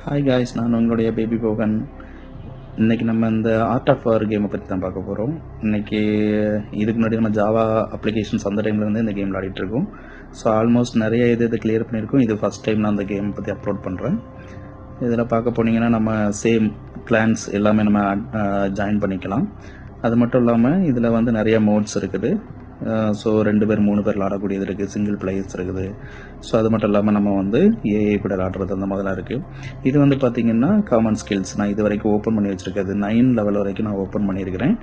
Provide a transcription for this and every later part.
Hi guys, நான் உங்களுடைய baby Bogan. இன்றைக்கி நம்ம இந்த ஆர்ட் ஆஃப் வார் கேமை பற்றி தான் பார்க்க போகிறோம். இன்றைக்கி இதுக்கு முன்னாடி நம்ம ஜாவா அப்ளிகேஷன்ஸ் அந்த டைம்லேருந்து இந்த கேம் விளையாடிட்டுருக்கோம். ஸோ ஆல்மோஸ்ட் நிறைய இது கிளியர் பண்ணியிருக்கோம். இது ஃபஸ்ட் டைம் நான் அந்த கேம் பற்றி அப்லோட் பண்ணுறேன். இதில் பார்க்க போனீங்கன்னா நம்ம சேம் கிளான்ஸ் எல்லாமே நம்ம ஜாயின் பண்ணிக்கலாம். அது மட்டும் இல்லாமல் இதில் வந்து நிறைய மோட்ஸ் இருக்குது. ஸோ 2 பேர் 3 பேர் விளாடக்கூடியது இருக்குது, சிங்கிள் பிளேயர்ஸ் இருக்குது. ஸோ அது மட்டும் இல்லாமல் நம்ம வந்து ஏஐ கூட விளாடுறது அந்த மாதிரிலாம் இருக்குது. இது வந்து பார்த்திங்கன்னா காமன் ஸ்கில்ஸ். நான் இது வரைக்கும் ஓப்பன் பண்ணி வச்சுருக்கிறது 9 லெவல் வரைக்கும் நான் ஓப்பன் பண்ணியிருக்கிறேன்.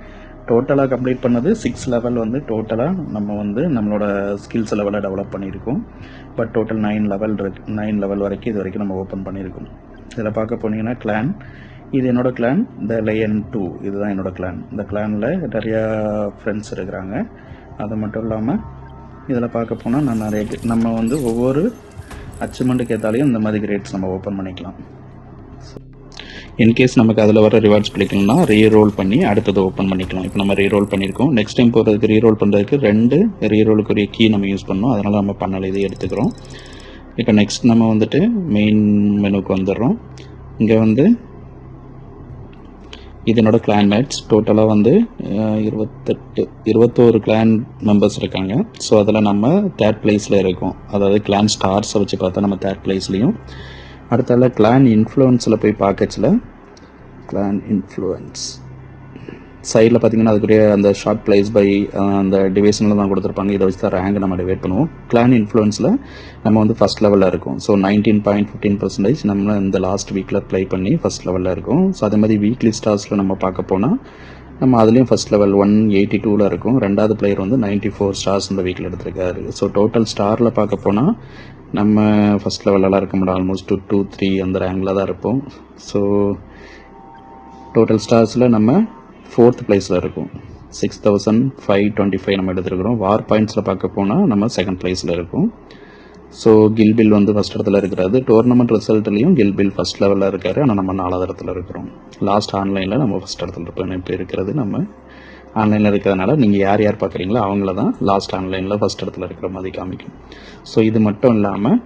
டோட்டலாக கம்ப்ளீட் பண்ணது 6 லெவல் வந்து டோட்டலாக நம்ம வந்து நம்மளோட ஸ்கில்ஸ் லெவலை டெவலப் பண்ணியிருக்கோம். பட் டோட்டல் 9 லெவல் இருக்குது. 9 லெவல் வரைக்கும் இது வரைக்கும் நம்ம ஓப்பன் பண்ணியிருக்கோம். இதில் பார்க்க போனீங்கன்னா கிளான், இது என்னோடய கிளான் த லயன் 2. இதுதான் என்னோடய கிளான். இந்த கிளானில் நிறையா ஃப்ரெண்ட்ஸ் இருக்கிறாங்க. அது மட்டும் இல்லாமல் இதில் பார்க்க போனால் நான் நம்ம வந்து ஒவ்வொரு அச்சீவ்மெண்ட்டுக்கு ஏற்றாலையும் இந்த மாதிரி கிரேட்ஸ் நம்ம ஓப்பன் பண்ணிக்கலாம். இன்கேஸ் நமக்கு அதில் வர ரிவார்ட்ஸ் பிடிக்கணும்னா ரீரோல் பண்ணி அடுத்தது ஓப்பன் பண்ணிக்கலாம். இப்போ நம்ம ரீரோல் பண்ணியிருக்கோம். நெக்ஸ்ட் டைம் போகிறதுக்கு ரீரோல் பண்ணுறதுக்கு 2 ரீரோலுக்குரிய கீ நம்ம யூஸ் பண்ணோம். அதனால் நம்ம பண்ணலை, இதை எடுத்துக்கிறோம். இப்போ நெக்ஸ்ட் நம்ம வந்துட்டு மெயின் மெனுக்கு வந்துடுறோம். இங்கே வந்து இது என்னோட கிளான் மேட்ஸ். டோட்டலாக வந்து 21 கிளான் மெம்பர்ஸ் இருக்காங்க. ஸோ அதில் நம்ம 3rd பிளேஸில் இருக்கோம். அதாவது கிளான் ஸ்டார்ஸை வச்சு பார்த்தா நம்ம 3rd பிளேஸ்லையும், அடுத்தால கிளான் இன்ஃப்ளூயன்ஸில் போய் பார்க்கச்சில் கிளான் இன்ஃப்ளூயன்ஸ் சைடில் பார்த்தீங்கன்னா அதுக்குரிய அந்த ஷார்ட் பிளேஸ் பை அந்த டிவிஷனில் தான் கொடுத்துருப்பாங்க. இதை வச்சு தான் ரேங்க் நம்ம டிவைட் பண்ணுவோம். கிளான் இன்ஃப்ளூயன்ஸில் நம்ம வந்து ஃபஸ்ட் லெவலில் இருக்கும். ஸோ 19.15% நம்ம இந்த லாஸ்ட் வீக்கில் ப்ளே பண்ணி ஃபஸ்ட் லெவலில் இருக்கும். ஸோ அதே மாதிரி வீக்லி ஸ்டார்ஸில் நம்ம பார்க்க போனால் நம்ம அதுலேயும் ஃபஸ்ட் லெவல் 182 இருக்கும். 2வது பிளேயர் வந்து 94 ஸ்டார்ஸ் இந்த வீக்கில் எடுத்திருக்காரு. ஸோ டோட்டல் ஸ்டாரில் பார்க்க போனால் நம்ம ஃபஸ்ட் லெவலெல்லாம் இருக்க முடியும். ஆல்மோஸ்ட் 2, 3 அந்த ரேங்கில் தான் இருப்போம். ஸோ டோட்டல் ஸ்டார்ஸில் நம்ம 4th பிளேஸில் இருக்கும். 6525 நம்ம எடுத்துருக்கிறோம். வார் பாயிண்ட்ஸில் பார்க்க போனால் நம்ம 2nd பிளேஸில் இருக்கும். ஸோ கில்பில் வந்து ஃபஸ்ட் இடத்துல இருக்கிறது. டோர்னமெண்ட் ரிசல்ட்லேயும் கில்பில் ஃபஸ்ட் லெவலில் இருக்கார். ஆனால் நம்ம 4வது இடத்துல இருக்கிறோம். லாஸ்ட் ஆன்லைனில் நம்ம ஃபஸ்ட் இடத்துல இருப்போம். இப்போ இருக்கிறது நம்ம ஆன்லைனில் இருக்கிறதுனால நீங்கள் யார் யார் பார்க்குறீங்களோ அவங்கள தான் லாஸ்ட் ஆன்லைனில் ஃபஸ்ட் இடத்துல இருக்கிற மாதிரி காமிக்கும். ஸோ இது மட்டும் இல்லாமல்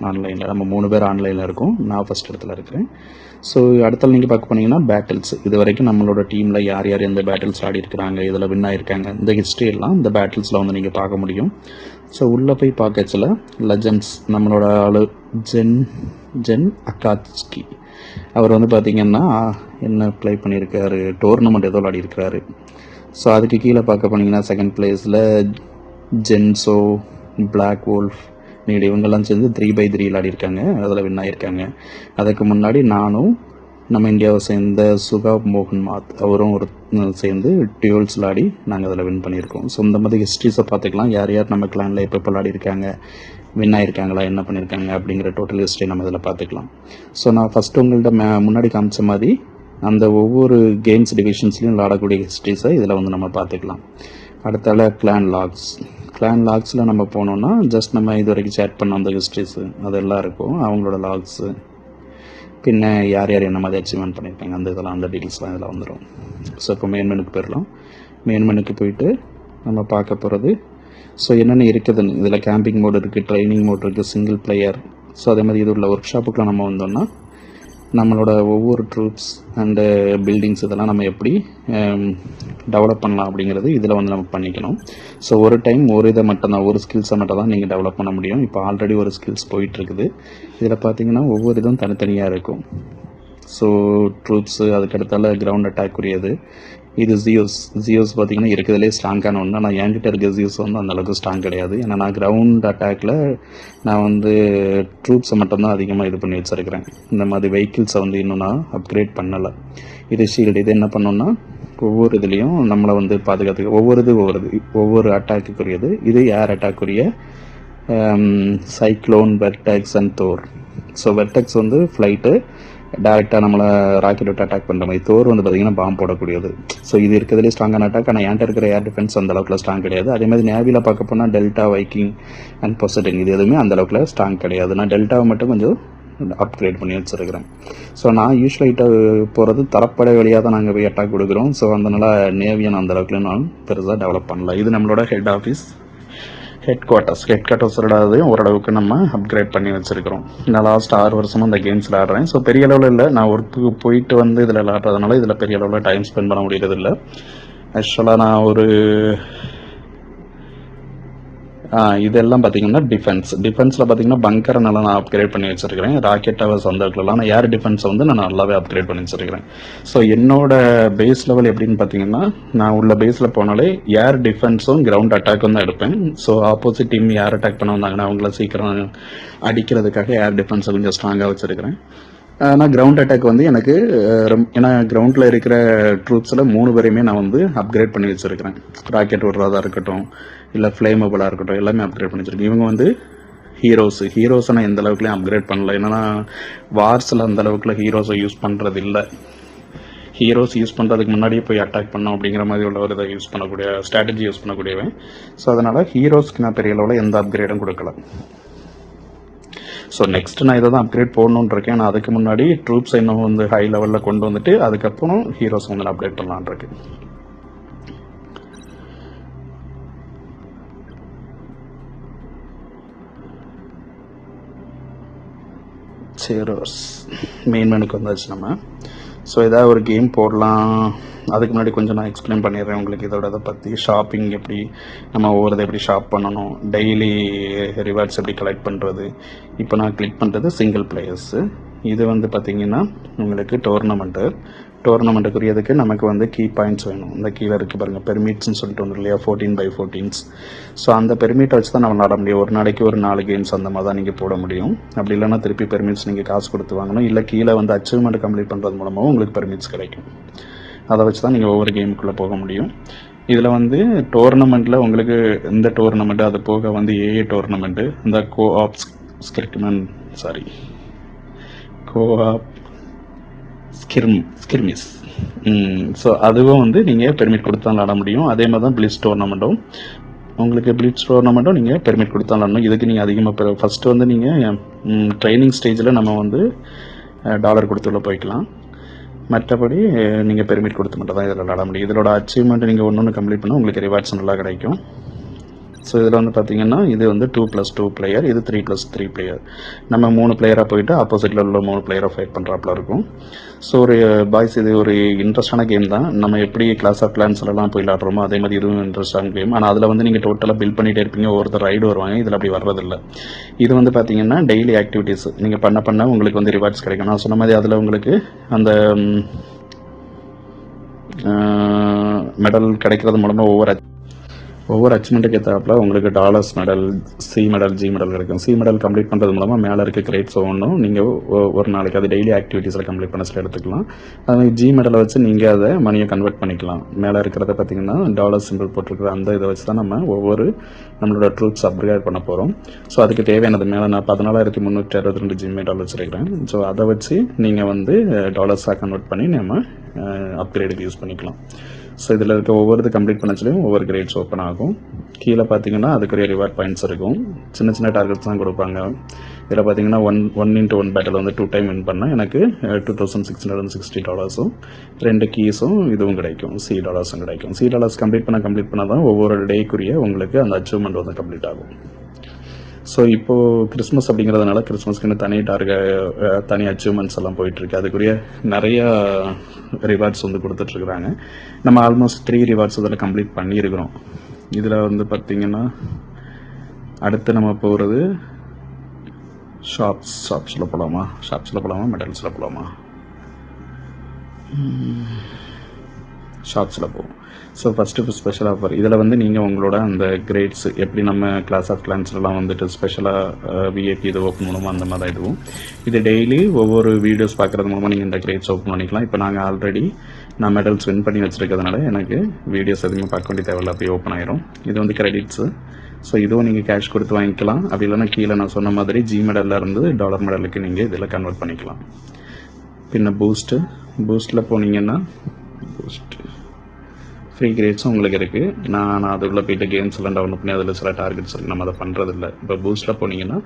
ஆன்லைனில் நம்ம 3 பேர் ஆன்லைனில் இருக்கோம். நான் ஃபஸ்ட் இடத்துல இருக்கிறேன். ஸோ அடுத்த நீங்கள் பார்க்க போனீங்கன்னா பேட்டில்ஸ். இது வரைக்கும் நம்மளோட டீமில் யார் யார் எந்த பேட்டில்ஸ் ஆடி இருக்கிறாங்க, இதில் வின் ஆகிருக்காங்க, இந்த ஹிஸ்ட்ரி எல்லாம் இந்த பேட்டில்ஸில் வந்து நீங்கள் பார்க்க முடியும். ஸோ உள்ளே போய் பார்க்கச்சில் லெஜண்ட்ஸ் நம்மளோட ஆளு ஜென் அக்காச்கி, அவர் வந்து பார்த்திங்கன்னா என்ன ப்ளே பண்ணியிருக்காரு, டோர்னமெண்ட் ஏதோ விளையாடி இருக்கிறாரு. ஸோ அதுக்கு கீழே பார்க்க போனீங்கன்னா 2nd பிளேஸில் ஜென்சோ, பிளாக் வோல்ஃப், நீடு இவங்கெல்லாம் சேர்ந்து 3x3 விளையாடிருக்காங்க. அதில் வின் ஆகியிருக்காங்க. அதுக்கு முன்னாடி நானும் நம்ம இந்தியாவை சேர்ந்த சுகாப் மோகன் மாத் அவரும் ஒரு சேர்ந்து டியூல்ஸ் விளையாடி நாங்கள் அதில் வின் பண்ணியிருக்கோம். ஸோ இந்த மாதிரி ஹிஸ்ட்ரிஸை பார்த்துக்கலாம். யார் யார் நம்ம கிளானில் எப்போ விளையாடிருக்காங்க, வின் ஆகிருக்காங்களா, என்ன பண்ணியிருக்காங்க அப்படிங்கிற டோட்டல் ஹிஸ்ட்ரி நம்ம இதில் பார்த்துக்கலாம். ஸோ நான் ஃபஸ்ட்டு உங்கள்கிட்ட முன்னாடி காமிச்ச மாதிரி அந்த ஒவ்வொரு கேம்ஸ் டிவிஷன்ஸ்லையும் விளையாடக்கூடிய ஹிஸ்ட்ரிஸை இதில் வந்து நம்ம பார்த்துக்கலாம். அடுத்தால கிளான் லாக்ஸில் நம்ம போனோம்னா ஜஸ்ட் நம்ம இது வரைக்கும் சேட் பண்ண அந்த ஹிஸ்ட்ரிஸு அதெல்லாம் இருக்கும். அவங்களோட லாக்ஸு, பின்ன யார் யார் என்ன மாதிரி அச்சீவ்மெண்ட் பண்ணியிருக்காங்க அந்த இதெல்லாம் அந்த டீட்டெயில்ஸ்லாம் இதில் வந்துடும். ஸோ இப்போ மெயின் மெனுக்கு போயிடலாம். மெயின் மெனுக்கு போயிட்டு நம்ம பார்க்க போகிறது ஸோ என்னென்ன இருக்குதுன்னு. இதில் கேம்பிங் மோட் இருக்குது, ட்ரைனிங் மோட் இருக்குது, சிங்கிள் பிளேயர். ஸோ அதே மாதிரி இது உள்ள ஒர்க் ஷாப்புக்குலாம் நம்ம வந்தோம்னா நம்மளோட ஒவ்வொரு ட்ரூப்ஸ் அண்டு பில்டிங்ஸ் இதெல்லாம் நம்ம எப்படி டெவலப் பண்ணலாம் அப்படிங்கிறது இதில் வந்து நம்ம பண்ணிக்கணும். ஸோ ஒரு டைம் ஒரு இதை மட்டும்தான், ஒரு ஸ்கில்ஸை மட்டும் தான் நீங்கள் டெவலப் பண்ண முடியும். இப்போ ஆல்ரெடி ஒரு ஸ்கில்ஸ் போயிட்டுருக்குது. இதில் பார்த்தீங்கன்னா ஒவ்வொரு இதுவும் தனித்தனியாக இருக்கும். ஸோ ட்ரூப்ஸு, அதுக்கடுத்தால கிரவுண்ட் அட்டாக் உரியது. இது ஜியோஸ் பார்த்திங்கன்னா இருக்கிறதுலே ஸ்ட்ராங்கான ஒன்று. ஆனால் என்கிட்ட இருக்க ஜியோஸ் வந்து அந்தளவுக்கு ஸ்ட்ராங் கிடையாது. ஏன்னா நான் கிரவுண்ட் அட்டாக்கில் நான் வந்து ட்ரூப்ஸை மட்டும்தான் அதிகமாக இது பண்ணி வச்சுருக்கிறேன். இந்த மாதிரி வெஹிக்கிள்ஸை வந்து இன்னும் நான் அப்கிரேட் பண்ணலை. இது ஷீல்டு. இது என்ன பண்ணோன்னா ஒவ்வொரு இதுலேயும் நம்மளை வந்து பாதுகாத்துக்க ஒவ்வொரு அட்டாக்குரியது. இது ஏர் அட்டாக்குரிய cyclone, vertex and Thor. So vertex வந்து ஃப்ளைட்டு டேரெக்டாக நம்மளை ராக்கெட் விட்டு அட்டாக் பண்ணுற மாதிரி. தோர் வந்து பார்த்திங்கன்னா பாம்பு போடக்கூடியது. ஸோ இது இருக்கிறதுலே ஸ்ட்ராங்கான அட்டாக். ஆனால் என்கிட்ட இருக்கிற ஏர் டிஃபென்ஸ் அந்த அளவுக்கு ஸ்ட்ராங் கிடையாது. அதே மாதிரி நேவியில் பார்க்க போனால் டெல்டா, வைக்கிங் அண்ட் பொசைடன் இது எதுவுமே அந்த அளவுக்கு ஸ்ட்ராங் கிடையாது. நான் டெல்டாவை மட்டும் கொஞ்சம் அப்கிரேட் பண்ணி வச்சுருக்கிறேன். ஸோ நான் யூஸ்வலாக போகிறது தரப்படை வழியாக தான் நாங்கள் போய் அட்டாக் கொடுக்குறோம். ஸோ அதனால் நேவியை நான் அந்த அளவுக்கு நான் பெருசாக டெவலப் பண்ணல. இது நம்மளோட ஹெட் குவார்ட்டர்ஸோட ஓரளவுக்கு நம்ம அப்கிரேட் பண்ணி வச்சுருக்கிறோம். நான் லாஸ்ட் 6 வருஷமாக இந்த கேம்ஸில் ஆடுறேன். ஸோ பெரிய அளவில் இல்லை, நான் ஒர்க்குக்கு போயிட்டு வந்து இதில் விளாட்றதுனால இதில் பெரிய அளவில் டைம் ஸ்பெண்ட் பண்ண முடியறதில்லை. ஆக்சுவலாக நான் ஒரு இதெல்லாம் பார்த்தீங்கன்னா டிஃபென்ஸில் பார்த்தீங்கன்னா பங்கரை நல்லா நான் அப்கிரேட் பண்ணி வச்சுருக்கிறேன். ராக்கெட் டவர்ஸ் அந்த இடத்துலலாம் நான் ஏர் டிஃபென்ஸை வந்து நான் நல்லாவே அப்கிரேட் பண்ணி வச்சுருக்கிறேன். ஸோ என்னோட பேஸ் லெவல் எப்படின்னு பார்த்தீங்கன்னா, நான் உள்ள பேஸில் போனாலே ஏர் டிஃபென்ஸும் கிரவுண்ட் அட்டாக்கும் தான் எடுப்பேன். ஸோ ஆப்போசிட் டீம் ஏர் அட்டாக் பண்ண வந்தாங்கன்னா அவங்கள சீக்கிரம் அடிக்கிறதுக்காக ஏர் டிஃபென்ஸை கொஞ்சம் ஸ்ட்ராங்காக வச்சுருக்கிறேன். ஆனால் கிரவுண்ட் அட்டாக் வந்து எனக்கு ஏன்னா கிரவுண்டில் இருக்கிற ட்ரூப்ஸில் 3 பேரையுமே நான் வந்து அப்கிரேட் பண்ணி வச்சுருக்கிறேன். ராக்கெட் விடுறதா இருக்கட்டும், இல்லை ஃப்ளேமபிளாக இருக்கட்டும், எல்லாமே அப்கிரேட் பண்ணி வச்சுருக்கேன். இவங்க வந்து ஹீரோஸை நான் எந்த அளவுக்குலையும் அப்கிரேட் பண்ணல. ஏன்னா வார்ஸில் அந்த அளவுக்குலாம் ஹீரோஸை யூஸ் பண்ணுறது இல்லை. ஹீரோஸ் யூஸ் பண்ணுறதுக்கு முன்னாடியே போய் அட்டாக் பண்ணோம் அப்படிங்கிற மாதிரி உள்ள ஒரு இதை யூஸ் பண்ணக்கூடிய ஸ்ட்ராட்டஜி யூஸ் பண்ணக்கூடியவன். ஸோ அதனால் ஹீரோஸ்க்கு நான் பெரிய அளவில் எந்த அப்கிரேடும் கொடுக்கல. ஸோ நெக்ஸ்ட் நான் இதை தான் அப்கிரேட் போடணுன்னு இருக்கேன். நான் அதுக்கு முன்னாடி ட்ரூப்ஸ் இன்னும் வந்து ஹை லெவலில் கொண்டு வந்துட்டு அதுக்கப்புறம் ஹீரோஸ் வந்து நான் அப்டேட் பண்ணலான் இருக்கேன். சேரோஸ் மெயின் மெனுக்கு வந்தாச்சு நம்ம. ஸோ ஏதாவது ஒரு கேம் போடலாம். அதுக்கு முன்னாடி கொஞ்சம் நான் எக்ஸ்பிளைன் பண்ணிடுறேன் உங்களுக்கு இதோட இதை பற்றி. ஷாப்பிங் எப்படி நம்ம ஒவ்வொரு எப்படி ஷாப் பண்ணணும், டெய்லி ரிவார்ட்ஸ் எப்படி கலெக்ட் பண்ணுறது. இப்போ நான் கிளிக் பண்ணுறது சிங்கிள் பிளேயர்ஸு. இது வந்து பார்த்திங்கன்னா உங்களுக்கு டோர்னமெண்ட்டுக்குரியதுக்கு நமக்கு வந்து கீ பாயிண்ட்ஸ் வேணும். இந்த கீழே இருக்குது பாருங்கள், பெர்மிட்ஸ்ன்னு சொல்லிட்டு ஒன்று இல்லையா, 14x14. ஸோ அந்த பெர்மிட்டை வச்சு தான் நம்ம விளாட முடியும். ஒரு நாளைக்கு ஒரு 4 கேம்ஸ் அந்த மாதிரி தான் நீங்கள் போட முடியும். அப்படி இல்லைன்னா திருப்பி பெர்மிட்ஸ் நீங்கள் காசு கொடுத்து வாங்கணும். இல்லை கீழே வந்து அச்சீவ்மெண்ட் கம்ப்ளீட் பண்ணுறது மூலமாகவும் உங்களுக்கு பெர்மிட்ஸ் கிடைக்கும். அதை வச்சு தான் நீங்கள் ஒவ்வொரு கேமுக்குள்ளே போக முடியும். இதில் வந்து டோர்னமெண்ட்டில் உங்களுக்கு இந்த டோர்னமெண்ட்டு, அது போக வந்து ஏஏ டோர்னமெண்ட்டு, இந்த கோஆப் ஸ்கிர்மிஸ். ஸோ அதுவும் வந்து நீங்கள் பெர்மிட் கொடுத்து தான் விளாட முடியும். அதே மாதிரி தான் பிளிட்ஸ் டோர்னமெண்ட்டும் நீங்கள் பெர்மிட் கொடுத்து தான் விளாடணும். இதுக்கு நீங்கள் அதிகமாக ஃபஸ்ட்டு வந்து நீங்கள் ட்ரைனிங் ஸ்டேஜில் நம்ம வந்து டாலர் கொடுத்து உள்ள போய்க்கலாம். மற்றபடி நீங்கள் பெர்மிட் கொடுத்து மட்டும் தான் இதில் விளாட முடியும். இதோட அச்சீவ்மெண்ட் நீங்கள் ஒன்று கம்ப்ளீட் பண்ணால் உங்களுக்கு ரிவார்ட்ஸ் நல்லா கிடைக்கும். ஸோ இதில் வந்து பார்த்திங்கன்னா இது வந்து 2+2 பிளேயர், இது 3+3 பிளேயர். நம்ம 3 பிளேயராக போயிட்டு ஆப்போசிட்டில் உள்ள 3 பிளேயரை ஃபைட் பண்ணுறாப்புல இருக்கும். ஸோ ஒரு பாய்ஸ் இது ஒரு இன்ட்ரெஸ்டான கேம் தான். நம்ம எப்படி கிளாஸ் ஆஃப் கிளான்ஸ்லாம் போய் விளாட்றோமோ அதே மாதிரி இதுவும் இன்ட்ரெஸ்டான கேம். ஆனால் அதில் வந்து நீங்கள் டோட்டலாக பில்ட் பண்ணிகிட்டே இருப்பீங்க, ஒருத்தர் ரைடு வருவாங்க. இதில் அப்படி வர்றதில்லை. இது வந்து பார்த்திங்கன்னா டெய்லி ஆக்டிவிட்டீஸ் நீங்கள் பண்ண உங்களுக்கு வந்து ரிவார்ட்ஸ் கிடைக்கும். நான் சொன்ன மாதிரி அதில் உங்களுக்கு அந்த மெடல் கிடைக்கிறது மூலமாக ஒவ்வொரு அச்சீவ்மெண்ட்டுக்கு ஏற்றாப்புல உங்களுக்கு டாலர்ஸ் மெடல், ஜி மெடல் கிடைக்கும். சி மெடல் கம்ப்ளீட் பண்ணுறது மூலமாக மேலே இருக்க கிரேட்ஸ் ஒன்றும் நீங்கள் ஒரு நாளைக்கு அது டெய்லி ஆக்டிவிட்டீஸில் கம்ப்ளீட் பண்ண சொல்லி எடுத்துக்கலாம். அது ஜி மெடலை வச்சு நீங்கள் அதை மணியை கன்வெர்ட் பண்ணிக்கலாம். மேலே இருக்கிறத பார்த்தீங்கன்னா டாலர் சிம்பிள் போட்டிருக்கிற அந்த இதை வச்சு தான் நம்ம நம்மளோட ட்ரூப்ஸ் அப்கிரேட் பண்ண போகிறோம். ஸோ அதுக்கு தேவையானது மேலே நான் 14,362 ஜி மெடல் வச்சுருக்கிறேன். ஸோ அதை வச்சு நீங்கள் வந்து டாலர்ஸாக கன்வெர்ட் பண்ணி நம்ம அப்கிரேடுக்கு யூஸ் பண்ணிக்கலாம். ஸோ இதில் இருக்க ஒவ்வொரு கம்ப்ளீட் பண்ணச்சுலையும் ஒவ்வொரு கிரேட்ஸ் ஓப்பன் ஆகும். கீழே பார்த்தீங்கன்னா அதுக்குரிய ரிவார்ட் பாயிண்ட்ஸ் இருக்கும். சின்ன டார்கெட்ஸ் தான் கொடுப்பாங்க. இதில் பார்த்தீங்கன்னா 1x1 பேட்டில் வந்து 2 டைம் வின் பண்ணால் எனக்கு $2,660 2 கீஸும் இதுவும் கிடைக்கும், சி டாலர்ஸும் கிடைக்கும். சி டாலர்ஸ் கம்ப்ளீட் பண்ணால் தான் ஒவ்வொரு டேக்குரிய உங்களுக்கு அந்த அச்சீவ்மெண்ட் வந்து கம்ப்ளீட் ஆகும். ஸோ இப்போது கிறிஸ்மஸ் அப்படிங்கிறதுனால கிறிஸ்மஸ்க்குன்னு தனி அச்சீவ்மெண்ட்ஸ் எல்லாம் போயிட்டுருக்கு. அதுக்குரிய நிறையா ரிவார்ட்ஸ் வந்து கொடுத்துட்ருக்குறாங்க. நம்ம ஆல்மோஸ்ட் 3 ரிவார்ட்ஸ் இதில் கம்ப்ளீட் பண்ணியிருக்கிறோம். இதில் வந்து பார்த்திங்கன்னா அடுத்து நம்ம போகிறது ஷாப்ஸில் போகலாமா, மெடல்ஸில் போகலாமா? ஷாப்ஸில் போவோம். ஸோ ஃபஸ்ட்டு ஸ்பெஷல் ஆஃபர் இதில் வந்து நீங்கள் உங்களோட அந்த கிரேட்ஸ் எப்படி நம்ம கிளாஸ் ஆஃப் கிளான்ஸ்லாம் வந்துட்டு ஸ்பெஷலாக விஐபி இது ஓப்பன் மூலமாக அந்த மாதிரி இதுவும் இது டெய்லி ஒவ்வொரு வீடியோஸ் பார்க்குறது மூலமாக நீங்கள் இந்த கிரேட்ஸ் ஓப்பன் பண்ணிக்கலாம். இப்போ நான் மெடல்ஸ் வின் பண்ணி வச்சுருக்கிறதுனால எனக்கு வீடியோஸ் எதுவுமே பார்க்க வேண்டிய தேவையில்ல, அப்படியே ஓப்பன் ஆயிரும். இது வந்து கிரெடிட்ஸு. ஸோ இதுவும் நீங்கள் கேஷ் கொடுத்து வாங்கிக்கலாம். அப்படி இல்லைன்னா கீழே நான் சொன்ன மாதிரி ஜி மெடலில் இருந்து டாலர் மெடலுக்கு நீங்கள் இதில் கன்வெர்ட் பண்ணிக்கலாம். பின்ன பூஸ்ட்டில் போனீங்கன்னா ஃப்ரீ கிரேட்ஸும் உங்களுக்கு இருக்குது. நான் அதுக்குள்ளே போய்ட்டு கேம்ஸ் எல்லாம் டவுன்லோட் பண்ணி அதில் சில டார்கெட்ஸ் இருக்குது, நம்ம அதை பண்ணுறதில்ல. இப்போ பூஸ்ட்டில் போனீங்கன்னா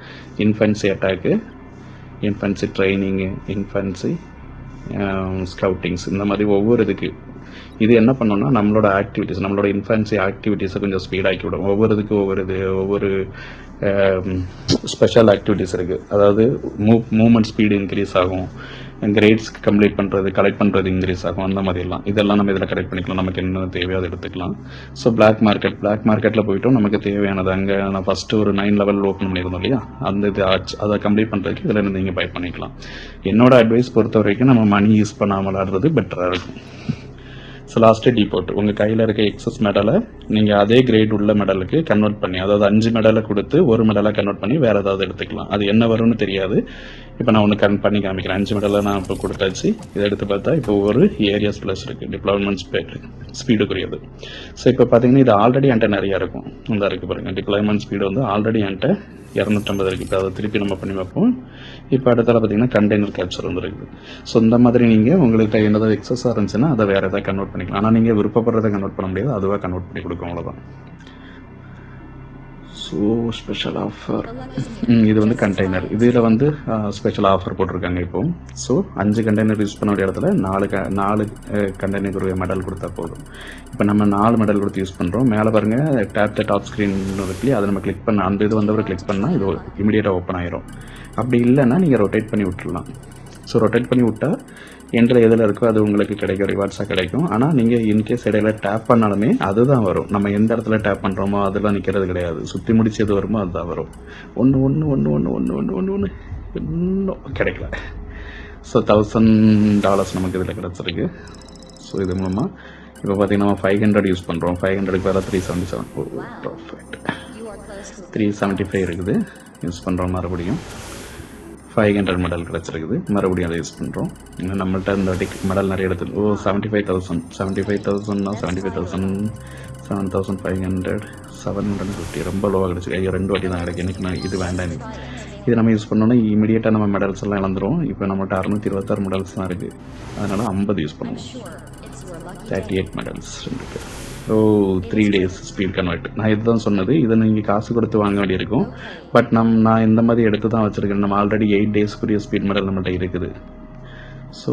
infantry attack, infantry training, infantry scoutings இந்த மாதிரி ஒவ்வொரு இதுக்கு இது என்ன பண்ணோம்னா நம்மளோட ஆக்டிவிட்டீஸ், நம்மளோட இன்ஃபேன்சி ஆக்டிவிட்டீஸை கொஞ்சம் ஸ்பீடாக்கி விடும். ஒவ்வொரு ஸ்பெஷல் ஆக்டிவிட்டீஸ் இருக்குது. அதாவது மூவ்மெண்ட் ஸ்பீடு இன்க்ரீஸ் ஆகும், கிரேட்ஸ் கம்ப்ளீட் பண்ணுறது, கலெக்ட் பண்ணுறது இன்க்ரீஸ் ஆகும். அந்த மாதிரிலாம் இதெல்லாம் நம்ம இதில் கலெக்ட் பண்ணிக்கலாம். நமக்கு என்ன தேவையோ அதை எடுத்துக்கலாம். ஸோ பிளாக் மார்க்கெட்டில் போய்ட்டும் நமக்கு தேவையானது அங்கே நான் ஃபஸ்ட்டு ஒரு 9 லெவல் ஓப்பன் பண்ணியிருந்தோம் இல்லையா, அந்த இது ஆச்சு. அதை கம்ப்ளீட் பண்ணுறதுக்கு இதில் இருந்து நீங்கள் பை பண்ணிக்கலாம். என்னோட அட்வைஸ் பொறுத்த வரைக்கும் நம்ம மணி யூஸ் பண்ணாமல் விளாடுறது பெட்டராக இருக்கும். ஸோ லாஸ்ட்டு டிபோர்ட், உங்கள் கையில் இருக்க எக்ஸஸ் மெடலை நீங்கள் அதே கிரேட் உள்ள மெடலுக்கு கன்வெர்ட் பண்ணி, அதாவது 5 மெடலை கொடுத்து ஒரு மெடலை கன்வெர்ட் பண்ணி வேறு ஏதாவது எடுத்துக்கலாம். அது என்ன வரும்னு தெரியாது. இப்போ நான் ஒன்று பண்ணி காமிக்கிறேன். 5 மெடலை நான் இப்போ கொடுத்தாச்சு. இதை எடுத்து பார்த்தா இப்போ ஒரு ஏரியாஸ் ப்ளஸ் இருக்குது, டிப்ளாய்மெண்ட் ஸ்பீடுக்குரியது. ஸோ இப்போ பார்த்தீங்கன்னா இது ஆல்ரெடி என்கிட்ட நிறையா இருக்கும். இந்த இருக்குது பாருங்கள், டிப்ளாய்மெண்ட் ஸ்பீடு வந்து ஆல்ரெடி என்கிட்ட 250 இருக்குது. இப்போ அதை திருப்பி நம்ம பண்ணி பார்ப்போம். இப்போ அடுத்தால பார்த்தீங்கன்னா கண்டெய்னர் கேப்சர் வந்துருக்குது. ஸோ இந்த மாதிரி நீங்கள் உங்களுக்கு என்னதாவது எக்ஸஸாக இருந்துச்சுன்னா அதை வேறு எதாவது கன்வெர்ட் பண்ணிக்கலாம். ஆனால் நீங்கள் விருப்பப்படுறதை கன்வெர்ட் பண்ண முடியாது, அதுவாக கன்வெர்ட் பண்ணி கொடுக்கும், அவ்வளோதான். ஸோ ஸ்பெஷல் ஆஃபர் இது வந்து கண்டெய்னர், இதில் வந்து ஸ்பெஷல் ஆஃபர் போட்டிருக்காங்க இப்போ. ஸோ 5 கண்டெய்னர் யூஸ் பண்ண வேண்டிய இடத்துல 4 கண்டெய்னருடைய மெடல் கொடுத்தா போதும். இப்போ நம்ம 4 மெடல் கொடுத்து யூஸ் பண்ணுறோம். மேலே பாருங்கள் டேப் த டாப் ஸ்க்ரீன் இருக்குல்லையே, அதை நம்ம கிளிக் பண்ண, அந்த இது வந்தவரை கிளிக் பண்ணால் இது இமீடியட்டாக ஓப்பன் ஆயிரும். அப்படி இல்லைன்னா நீங்கள் ரொட்டேட் பண்ணி விட்டுடலாம். ஸோ ரொட்டேட் பண்ணி விட்டால் எண்டில் எதில் இருக்கோ அது உங்களுக்கு கிடைக்கும், ரிவார்ட்ஸாக கிடைக்கும். ஆனால் நீங்கள் இன்கேஸ் இடையில டேப் பண்ணாலுமே அதுதான் வரும். நம்ம எந்த இடத்துல டேப் பண்ணுறோமோ அதெல்லாம் நிற்கிறது கிடையாது. சுற்றி முடிச்சு எது வருமோ அதுதான் வரும். ஒன்று இன்னும் கிடைக்கல. ஸோ $1000 நமக்கு இதில் கிடச்சிருக்கு. ஸோ இது மூலமாக இப்போ பார்த்தீங்கன்னா நம்ம 500 யூஸ் பண்ணுறோம். 500க்கு வேறு 377. பர்ஃபெக்ட். 375 இருக்குது யூஸ் பண்ணுறோம். மறுபடியும் 500 மெடல் கிடச்சிருக்குது. மறுபடியும் அதை யூஸ் பண்ணுறோம். இன்னும் நம்மள்ட்ட இந்த வாட்டி மெடல் நிறைய எடுத்து 75,000 75,000 7,500 750 ரொம்ப லோவாக கிடச்சி. ஐயோ 2 வாட்டி தான் கிடைக்கும். எனக்கு நான் இது வேண்டாம். இது நம்ம யூஸ் பண்ணோன்னா இமீடியட்டாக நம்ம மெடல்ஸ் எல்லாம் இழந்துரும். இப்போ நம்மள்ட்ட 626 மெடல்ஸ் தான் இருக்குது. அதனால் 50 யூஸ் பண்ணுவோம். 38 மெடல்ஸ் இருக்குது. 3 days ஸ்பீட் கன்வெர்ட். நான் இதுதான் சொன்னது. இதை நீங்கள் காசு கொடுத்து வாங்க வேண்டியிருக்கும். பட் நான் இந்த மாதிரி எடுத்து தான் வச்சுருக்கேன். நம்ம ஆல்ரெடி 8 daysக்குரிய ஸ்பீட் மெடல் நம்மள்ட்ட இருக்குது. ஸோ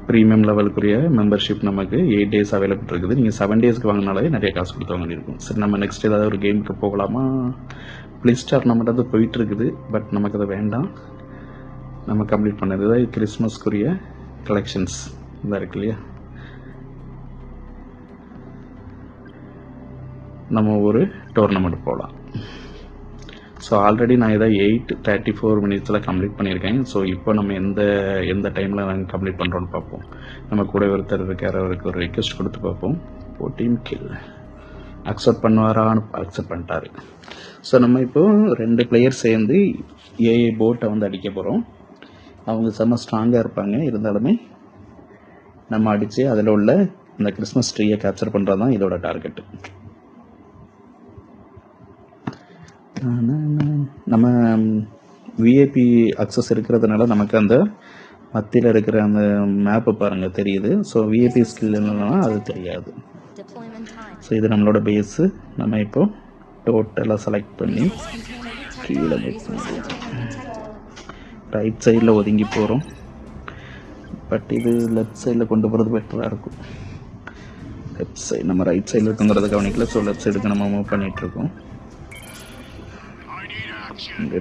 ப்ரீமியம் லெவலுக்குரிய மெம்பர்ஷிப் நமக்கு 8 days அவைலபிள் இருக்குது. நீங்கள் 7 daysக்கு வாங்கினாலே நிறைய காசு கொடுத்து வாங்க வேண்டியிருக்கும். சரி, நம்ம நெக்ஸ்ட் ஏதாவது ஒரு கேமுக்கு போகலாமா? ப்ளீஸ் ஸ்டார் நம்மகிட்ட அது போயிட்டுருக்குது. பட் நமக்கு அதை வேண்டாம். நம்ம கம்ப்ளீட் பண்ணது தான் கிறிஸ்மஸ்க்குரிய கலெக்ஷன்ஸ் இதாக இருக்கு இல்லையா. நம்ம ஒரு டோர்னமெண்ட் போகலாம். ஸோ ஆல்ரெடி நான் இதை 8:34 minutes கம்ப்ளீட் பண்ணியிருக்கேன். ஸோ இப்போ நம்ம எந்த டைமில் நாங்கள் கம்ப்ளீட் பண்ணுறோன்னு பார்ப்போம். நம்ம கூட ஒருத்தர் இருக்கார், அவருக்கு ஒரு ரிக்வெஸ்ட் கொடுத்து பார்ப்போம். டீம் கில் அக்செப்ட் பண்ணுவாரான்னு அக்செப்ட் பண்ணிட்டாரு. ஸோ நம்ம இப்போது 2 பிளேயர் சேர்ந்து ஏஏ போட்டை வந்து அடிக்க போகிறோம். அவங்க செம்ம ஸ்ட்ராங்காக இருப்பாங்க. இருந்தாலுமே நம்ம அடித்து அதில் உள்ள இந்த கிறிஸ்மஸ் ட்ரீயை கேப்சர் பண்ணுறது தான் இதோட டார்கெட்டு. நம்ம விஐபி அக்சஸ் இருக்கிறதுனால நமக்கு அந்த மத்தியில் இருக்கிற அந்த மேப்பு பாருங்கள் தெரியுது. ஸோ விஐபி ஸ்கில் இல்லைன்னா அது தெரியாது. ஸோ இது நம்மளோட பேஸு. நம்ம இப்போது டோட்டலாக செலக்ட் பண்ணி கீழே ரைட் சைடில் ஒதுங்கி போகிறோம். பட் இது லெஃப்ட் சைடில் கொண்டு போகிறது பெட்டராக இருக்கும். லெஃப்ட் சைடு நம்ம ரைட் சைடில் இருக்குங்கிறத கவனிக்கல. ஸோ லெஃப்ட் சைடுக்கு நம்ம மூவ் பண்ணிகிட்ருக்கோம்.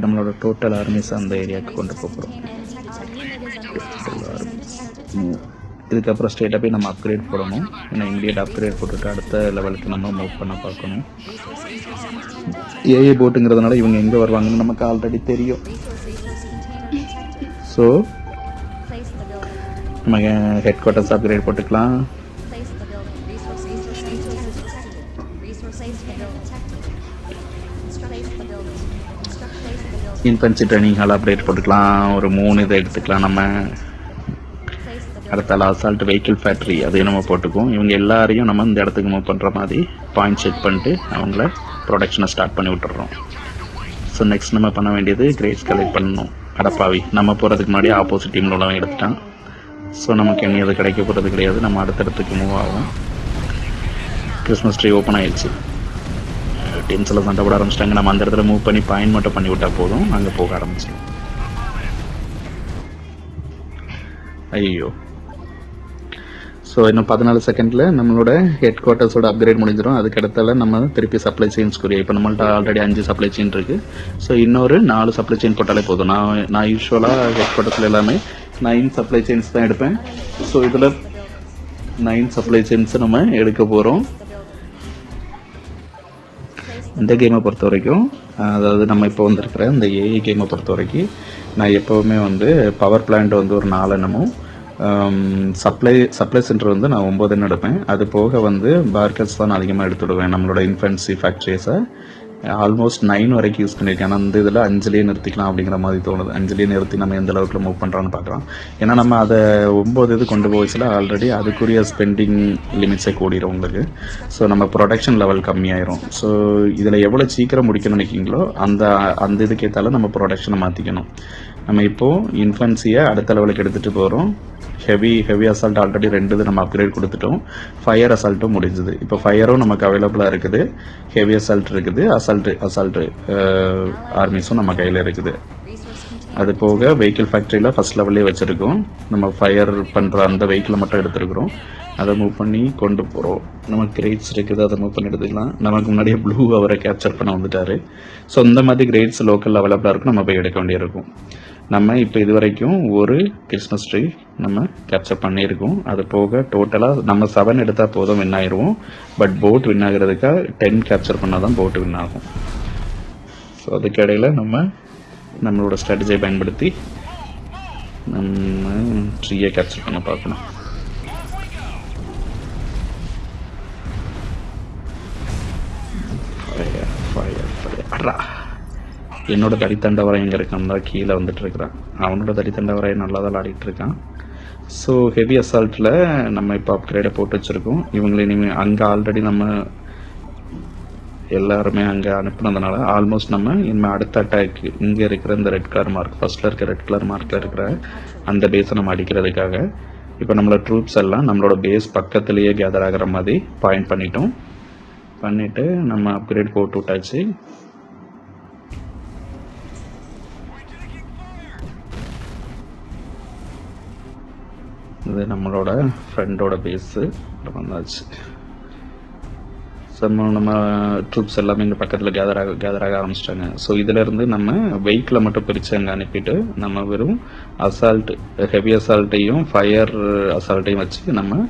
நம்மளோட டோட்டல் ஆர்மிஸ் அந்த ஏரியாவுக்கு கொண்டு போகிறோம். இதுக்கப்புறம் ஸ்ட்ரெயிட்டாக போய் நம்ம அப்கிரேட் போடணும். ஏன்னா இமீடியட் அப்கிரேட் போட்டுட்டு அடுத்த லெவலுக்கு நம்ம மூவ் பண்ண பார்க்கணும். ஏஏ போட்டுங்கிறதுனால இவங்க எங்கே வருவாங்கன்னு நமக்கு ஆல்ரெடி தெரியும். ஸோ நம்ம ஹெட் குவார்ட்டர்ஸ் அப்கிரேட் போட்டுக்கலாம். இன்ஃபென்சி ட்ரைனிங் ஹால் அப்டேட் போட்டுக்கலாம். ஒரு 3 இதை எடுத்துக்கலாம். நம்ம அடுத்தால அசால்ட் வெஹிக்கிள் ஃபேக்ட்ரி அதையும் நம்ம போட்டுக்குவோம். இவங்க எல்லாரையும் நம்ம இந்த இடத்துக்கு மூவ் பண்ணுற மாதிரி பாயிண்ட் செட் பண்ணிட்டு அவங்கள ப்ரொடக்ஷனை ஸ்டார்ட் பண்ணி விட்டுறோம். ஸோ நெக்ஸ்ட் நம்ம பண்ண வேண்டியது கிரேட்ஸ் கலெக்ட் பண்ணணும். அடப்பாவி, நம்ம போகிறதுக்கு முன்னாடி ஆப்போசிட் டீமில் உள்ளவங்க எடுத்துட்டான். ஸோ நமக்கு என்ன அது கிடைக்க போகிறது கிடையாது. நம்ம அடுத்த இடத்துக்கு மூவ் ஆகும். கிறிஸ்மஸ் ட்ரீ ஓப்பன் ஆயிடுச்சு. டீம்ஸில் சண்டை போட ஆரம்பிச்சிட்டாங்க. நம்ம அந்த இடத்துல மூவ் பண்ணி பாயிண்ட் மட்டும் பண்ணி விட்டால் போதும், அங்கே போக ஆரம்பிச்சிடும். ஐயோ, ஸோ இன்னும் 14 செகண்டில் நம்மளோட ஹெட் குவார்ட்டர்ஸோட அப்கிரேட் முடிஞ்சிடும். அதுக்கு அடுத்தால நம்ம திருப்பி சப்ளை செயின்ஸ்க்குரிய இப்போ நம்மள்ட்ட ஆல்ரெடி 5 சப்ளை செயின் இருக்குது. ஸோ இன்னொரு 4 சப்ளை செயின் போட்டாலே போதும். நான் யூஸ்வலாக ஹெட் குவார்ட்டர்ஸில் எல்லாமே 9 சப்ளை செயின்ஸ் தான் எடுப்பேன். ஸோ இதில் 9 சப்ளை செயின்ஸ் நம்ம எடுக்க போகிறோம். இந்த கேமை பொறுத்த வரைக்கும், அதாவது நம்ம இப்போ வந்திருக்கிற இந்த ஏஐ கேமை பொறுத்த வரைக்கும் நான் எப்போவுமே வந்து பவர் பிளான்ட் வந்து ஒரு 4 எண்ணமும், சப்ளை சென்டர் வந்து நான் 9 எண்ணம் எடுப்பேன். அது போக வந்து பார்க்கர்ஸ் தான் நான் அதிகமாக எடுத்துடுவேன். நம்மளோட இன்ஃபென்சி ஃபேக்ட்ரிஸை ஆல்மோஸ்ட் 9 வரைக்கும் யூஸ் பண்ணியிருக்கேன். ஆனால் அந்த இதில் 5லேயே நிறுத்திக்கலாம் அப்படிங்கிற மாதிரி தோணுது. 5லேயே நிறுத்தி நம்ம எந்த அளவுக்கு மூவ் பண்ணுறோன்னு பார்க்கலாம். ஏன்னா நம்ம அதை 9 இது கொண்டு போயிச்சுல ஆல்ரெடி அதுக்குரிய ஸ்பெண்டிங் லிமிட்ஸை கூடிடும் உங்களுக்கு. ஸோ நம்ம ப்ரொடக்ஷன் லெவல் கம்மியாயிரும். ஸோ இதில் எவ்வளோ சீக்கிரம் முடிக்கணும்னு நினைக்கிங்களோ அந்த இதுக்கேற்றாலும் நம்ம ப்ரொடக்ஷனை மாற்றிக்கணும். நம்ம இப்போது இன்ஃபென்சியை அடுத்த லெவலுக்கு எடுத்துகிட்டு போகிறோம். ஹெவி அசால்ட் ஆல்ரெடி 2 இது நம்ம அப்கிரேட் கொடுத்துட்டோம். ஃபயர் அசால்ட்டும் முடிஞ்சுது. இப்போ ஃபயரும் நமக்கு அவைலபிளாக இருக்குது. ஹெவி அசால்ட் இருக்குது. அசால்ட்டு ஆர்மிஸும் நம்ம கையில் இருக்குது. அது போக வெஹிக்கிள் ஃபேக்ட்ரியில் ஃபஸ்ட் லெவல்லே வச்சுருக்கோம். நம்ம ஃபயர் பண்ணுற அந்த வெஹிக்கிளை மட்டும் எடுத்துருக்குறோம். அதை மூவ் பண்ணி கொண்டு போகிறோம். நமக்கு கிரேட்ஸ் இருக்குது, அதை மூவ் பண்ணி எடுத்துக்கலாம். நமக்கு முன்னாடியே ப்ளூ அவரை கேப்சர் பண்ண வந்துட்டார். ஸோ இந்த மாதிரி கிரேட்ஸ் லோக்கல் அவைலபிளாக இருக்கும். நம்ம போய் எடுக்க வேண்டியிருக்கும். நம்ம இப்போ இது வரைக்கும் ஒரு கிறிஸ்மஸ் ட்ரீ நம்ம கேப்சர் பண்ணியிருக்கோம். அது போக டோட்டலாக நம்ம 7 எடுத்தால் போதும் வின் ஆயிடுவோம். பட் போட் வின் ஆகிறதுக்காக 10 கேப்சர் பண்ணால் தான் போட் வின் ஆகும். ஸோ அதுக்கு இடையில் நம்மளோட ஸ்ட்ராட்டஜியை பயன்படுத்தி நம்ம ட்ரீயை கேப்சர் பண்ண பார்க்கணும். என்னோட தடித்தண்டவரை எங்கே இருக்கான் தான் கீழே வந்துட்டு இருக்கிறான். அவனோட தடித்தண்டவரை நல்லா தான் ஆடிட்டு இருக்கான். ஸோ ஹெவி அசால்ட்டில் நம்ம இப்போ அப்கிரேடை போட்டு வச்சுருக்கோம். இவங்களை இனிமேல் அங்கே ஆல்ரெடி நம்ம எல்லாருமே அங்கே அனுப்புனதுனால ஆல்மோஸ்ட் நம்ம இனிமேல் அடுத்த அட்டாக்கு இங்கே இருக்கிற இந்த ரெட் கலர் மார்க், ஃபர்ஸ்ட்டில் இருக்கிற ரெட் கலர் மார்க்கில் இருக்கிற அந்த பேஸை நம்ம அடிக்கிறதுக்காக இப்போ நம்மளோட ட்ரூப்ஸ் எல்லாம் நம்மளோட பேஸ் பக்கத்துலேயே கேதர் ஆகிற மாதிரி பாயிண்ட் பண்ணிவிட்டு நம்ம அப்கிரேட் போட்டு விட்டாச்சு. இது நம்மளோட ஃப்ரெண்டோட பேஸு வந்தாச்சு. ஸோ நம்ம ட்ரூப்ஸ் எல்லாமே இங்கே பக்கத்தில் கேதர் ஆக ஆரம்பிச்சிட்டாங்க. ஸோ இதிலேருந்து நம்ம வெஹிக்கிளை மட்டும் பிரித்து அங்கே அனுப்பிட்டு நம்ம வெறும் அசால்ட், ஹெவி அசால்ட்டையும் ஃபயர் அசால்ட்டையும் வச்சு நம்ம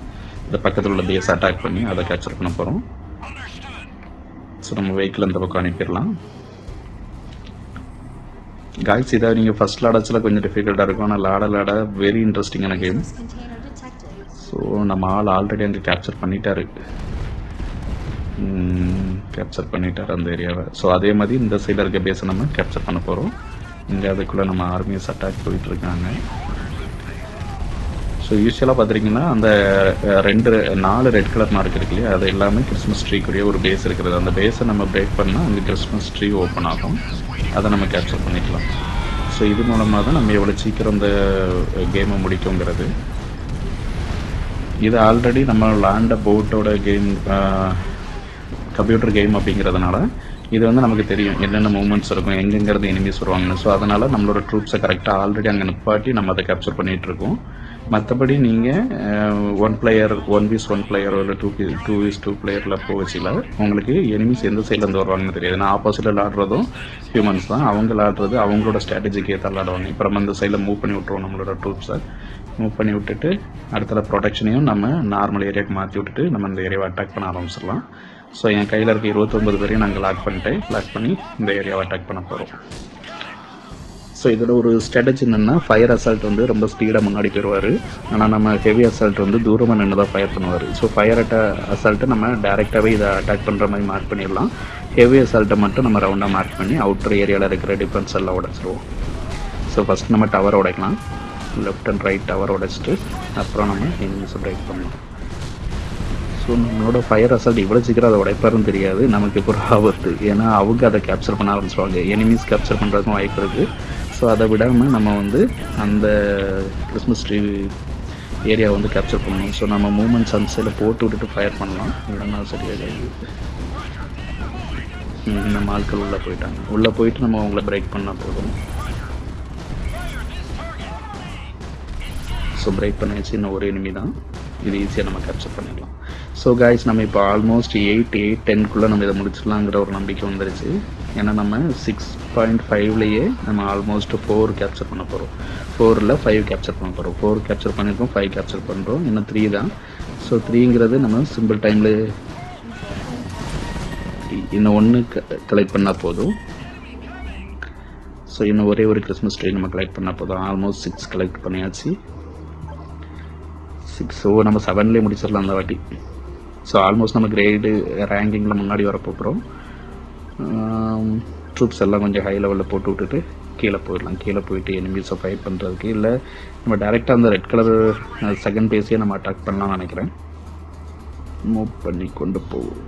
இந்த பக்கத்தில் உள்ள பேஸ் அட்டாக் பண்ணி அதை கேப்சர் பண்ண போகிறோம். ஸோ நம்ம வெஹிக்கிள் இந்த பக்கம் அனுப்பிடலாம். காய்ஸ், இதை நீங்கள் ஃபர்ஸ்ட் லாடச்சில் கொஞ்சம் டிஃபிகல்ட்டாக இருக்கும். ஆனால் லாட வெரி இன்ட்ரெஸ்டிங்கான கேம். ஸோ நம்ம ஆல்ரெடி அங்கே கேப்சர் பண்ணிட்டாரு அந்த ஏரியாவை. ஸோ அதே மாதிரி இந்த சைடில் இருக்க பேஸை நம்ம கேப்சர் பண்ண போகிறோம். இங்கே அதுக்குள்ளே நம்ம ஆர்மிஸ் அட்டாக் போயிட்டுருக்காங்க. ஸோ யூஸ்வலாக பார்த்துட்டிங்கன்னா அந்த 4 ரெட் கலர் மார்க் இருக்கு இல்லையா, அது எல்லாமே கிறிஸ்மஸ் ட்ரீக்குரிய ஒரு பேஸ் இருக்கிறது. அந்த பேஸை நம்ம பிரேக் பண்ணால் அங்கே கிறிஸ்மஸ் ட்ரீ ஓப்பன் ஆகும். அதை நம்ம கேப்சர் பண்ணிக்கலாம். ஸோ இது மூலமாக தான் நம்ம எவ்வளோ சீக்கிரம் இந்த கேமை முடிக்குங்கிறது. இது ஆல்ரெடி நம்ம லேண்ட போட்டோட கேம், கம்ப்யூட்டர் கேம் அப்படிங்கிறதுனால இது வந்து நமக்கு தெரியும் என்னென்ன மூமெண்ட்ஸ் இருக்கும், எங்கெங்கிறது எனிமீஸ் வருவாங்கன்னு. ஸோ அதனால் நம்மளோட ட்ரூப்ஸை கரெக்டாக ஆல்ரெடி அங்கே நிப்பாட்டி நம்ம அதை கேப்சர் பண்ணிகிட்ருக்கோம். மற்றபடி நீங்கள் 1 பிளேயர் 1v1 பிளேயர் இல்லை 2v2 பிளேயரில் போச்சுல உங்களுக்கு எனிமீஸ் எந்த சைட்லேருந்து வருவாங்கன்னு தெரியாது. நான் ஆப்போசிட்டில் விளாடுறதும் ஹியூமன்ஸ் தான். அவங்க விளாடுறது அவங்களோட ஸ்ட்ராட்டஜிக்கு ஏற்ற விளாடுவாங்க. இப்போ நம்ம இந்த சைடில் மூவ் பண்ணி விட்ருவோம். நம்மளோட ட்ரூப்ஸை மூவ் பண்ணி விட்டுட்டு அடுத்த ப்ரொடெக்ஷனையும் நம்ம நார்மல் ஏரியாவுக்கு மாற்றி விட்டுட்டு நம்ம இந்த ஏரியாவை அட்டாக் பண்ண ஆரம்பிச்சிடலாம். ஸோ என் கையில் இருக்க 29 பேரையும் நாங்கள் லாக் பண்ணி இந்த ஏரியாவை அட்டாக் பண்ண போகிறோம். ஸோ இதில் ஒரு ஸ்ட்ராட்டஜி என்னென்னா, ஃபயர் அசால்ட் வந்து ரொம்ப ஸ்பீடாக முன்னாடி போயிடுவார். ஆனால் நம்ம ஹெவி அசால்ட் வந்து தூரமாக நின்று தான் ஃபயர் பண்ணுவார். ஸோ ஃபயர் அசால்ட்டை நம்ம டேரெக்டாகவே இதை அட்டாக் பண்ணுற மாதிரி மார்க் பண்ணிடலாம். ஹெவி அசால்ட்டை மட்டும் நம்ம ரவுண்டாக மார்க் பண்ணி அவுட்டர் ஏரியாவில் இருக்கிற டிஃபென்ஸ் எல்லாம் உடைச்சிருவோம். ஸோ ஃபஸ்ட் நம்ம டவர் உடைக்கலாம். லெஃப்ட் அண்ட் ரைட் டவர் உடைச்சிட்டு அப்புறம் நம்ம எனிமீஸை பிரேக் பண்ணலாம். ஸோ நம்மளோட ஃபயர் அசால்ட் இவ்வளோ சீக்கிரம் அதை உடைப்பாருன்னு தெரியாது. நமக்கு இப்போ ஒரு ஆபத்து. ஏன்னா அவங்க அதை கேப்சர் பண்ண ஆரம்பிச்சிருவாங்க. எனிமீஸ் கேப்சர் பண்ணுறதுக்கும் வாய்ப்பு இருக்குது. ஸோ அதை விடாமல் நம்ம வந்து அந்த கிறிஸ்மஸ் ட்ரீ ஏரியா வந்து கேப்சர் பண்ணணும். ஸோ நம்ம மூமெண்ட்ஸ் அந்த சைடில் போட்டு விட்டுட்டு ஃபயர் பண்ணலாம். இல்லைன்னா சரியாக நம்ம ஆட்கள் உள்ளே போயிட்டாங்க. உள்ளே போயிட்டு நம்ம அவங்கள பிரேக் பண்ணால் போதும். ஸோ பிரேக் பண்ணியாச்சு. இன்னும் ஒரு எனிமி தான். இது ஈஸியாக நம்ம கேப்சர் பண்ணிடலாம். ஸோ கைஸ் நம்ம இப்போ ஆல்மோஸ்ட் 8-10 நம்ம இதை முடிச்சிடலாங்கிற ஒரு நம்பிக்கை வந்துருச்சு. ஏன்னா நம்ம 6.5லேயே நம்ம ஆல்மோஸ்ட் 4 கேப்சர் பண்ண போகிறோம். 4 5 கேப்சர் பண்ண போகிறோம். 4 கேப்சர் பண்ணியிருக்கோம், 5 கேப்சர் பண்ணுறோம், இன்னும் 3 தான். ஸோ 3ங்கிறது நம்ம சிம்பிள் டைமில் இன்னும் 1 கலெக்ட் பண்ணால் போதும். ஸோ இன்னும் ஒரே ஒரு கிறிஸ்மஸ் ட்ரீ நம்ம கலெக்ட் பண்ணால் போதும். ஆல்மோஸ்ட் 6 கலெக்ட் பண்ணியாச்சு. 6 ஸோ நம்ம 7லேயே முடிச்சிடலாம் அந்த வாட்டி. ஸோ ஆல்மோஸ்ட் நம்ம கிரேடு ரேங்கிங்கில் முன்னாடி வர போகிறோம். ட்ரூப்ஸ் எல்லாம் கொஞ்சம் ஹை லெவலில் போட்டு விட்டுட்டு கீழே போயிடலாம். கீழே போயிட்டு எனிமீஸை ஃபைட் பண்ணுறதுக்கு, இல்லை நம்ம டேரெக்டாக அந்த ரெட் கலர் செகண்ட் பேஸையே நம்ம அட்டாக் பண்ணலாம்னு நினைக்கிறேன். மூவ் பண்ணி கொண்டு போவோம்.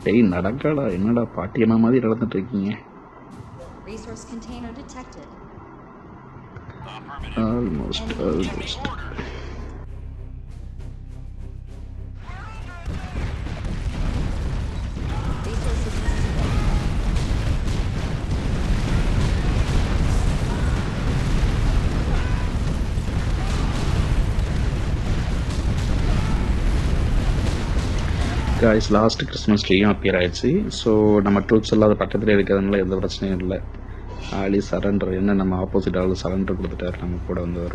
டேய் நடக்காடா, என்னடா பாட்டியம்மா மாதிரி நடந்துட்டு இருக்கீங்க. ஆல்மோஸ்ட் கைஸ் லாஸ்ட் கிறிஸ்மஸ் ட்ரீயும் அப்பியர் ஆயிடுச்சு. ஸோ நம்ம ட்ரூப்ஸ் எல்லாம் அது பக்கத்தில் இருக்கிறதுனால எந்த பிரச்சனையும் இல்லை. ஆலி சரண்டர், என்ன நம்ம ஆப்போசிட் ஆள் சரண்டர் கொடுத்துட்டாரு. நம்ம கூட வந்தவர்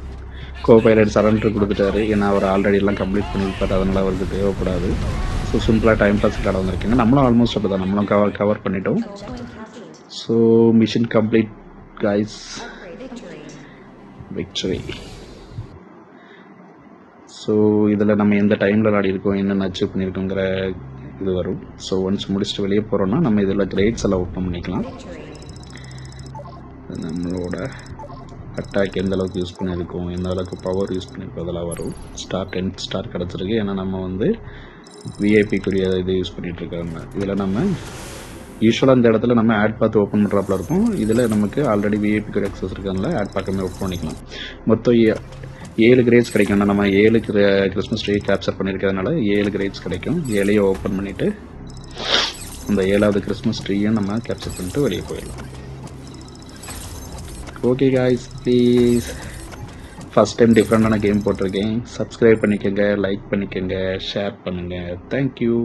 கோபைலட் சரண்டர் கொடுத்துட்டாரு. ஏன்னா அவர் ஆல்ரெடி எல்லாம் கம்ப்ளீட் பண்ணியிருப்பார், அதனால் அவருக்கு தேவைப்படாது. ஸோ சிம்பிளாக டைம் பாஸ் கடை வந்திருக்கீங்க. நம்மளும் ஆல்மோஸ்ட் அப்படி தான், நம்மளும் கவர் பண்ணிட்டோம். So mission complete guys, victory. So இதில் நம்ம எந்த டைமில் விளையாடி இருக்கோம், என்னென்ன அச்சீவ் பண்ணியிருக்கோங்கிற இது வரும். ஸோ ஒன்ஸ் முடிச்சுட்டு வெளியே போகிறோன்னா நம்ம இதில் கிரேட்ஸ் எல்லாம் ஓப்பன் பண்ணிக்கலாம். நம்மளோட அட்டாக் எந்த அளவுக்கு யூஸ் பண்ணியிருக்கோம், எந்த அளவுக்கு பவர் யூஸ் பண்ணியிருக்கோம் அதெல்லாம் வரும். ஸ்டார் 10 ஸ்டார் கிடச்சிருக்கு. ஏன்னா நம்ம வந்து விஐபிக்குரிய இது யூஸ் பண்ணிகிட்ருக்காங்க. இதில் நம்ம யூஸ்வலாக இந்த இடத்துல நம்ம ஆட் பார்த்து ஓப்பன் பண்ணுறாப்புல இருக்கும். இதில் நமக்கு ஆல்ரெடி விஐபிக்குரிய அக்சஸ் இருக்கிறதுனால ஆட் பார்க்கமே ஓப்பன் பண்ணிக்கலாம். மொத்தம் 7 கிரேட்ஸ் கிடைக்கும். நம்ம 7 கிறிஸ்மஸ் ட்ரீ கேப்சர் பண்ணியிருக்கிறதுனால 7 கிரேட்ஸ் கிடைக்கும். 7ஐயும் ஓப்பன் பண்ணிவிட்டு அந்த 7வது கிறிஸ்மஸ் ட்ரீயை நம்ம கேப்சர் பண்ணிட்டு வெளியே போயிடலாம். Okay guys, please first time டிஃப்ரெண்டான கேம் போட்டிருக்கேன். சப்ஸ்கிரைப் பண்ணிக்கோங்க, லைக் பண்ணிக்கோங்க, ஷேர் பண்ணுங்கள். தேங்க்யூ.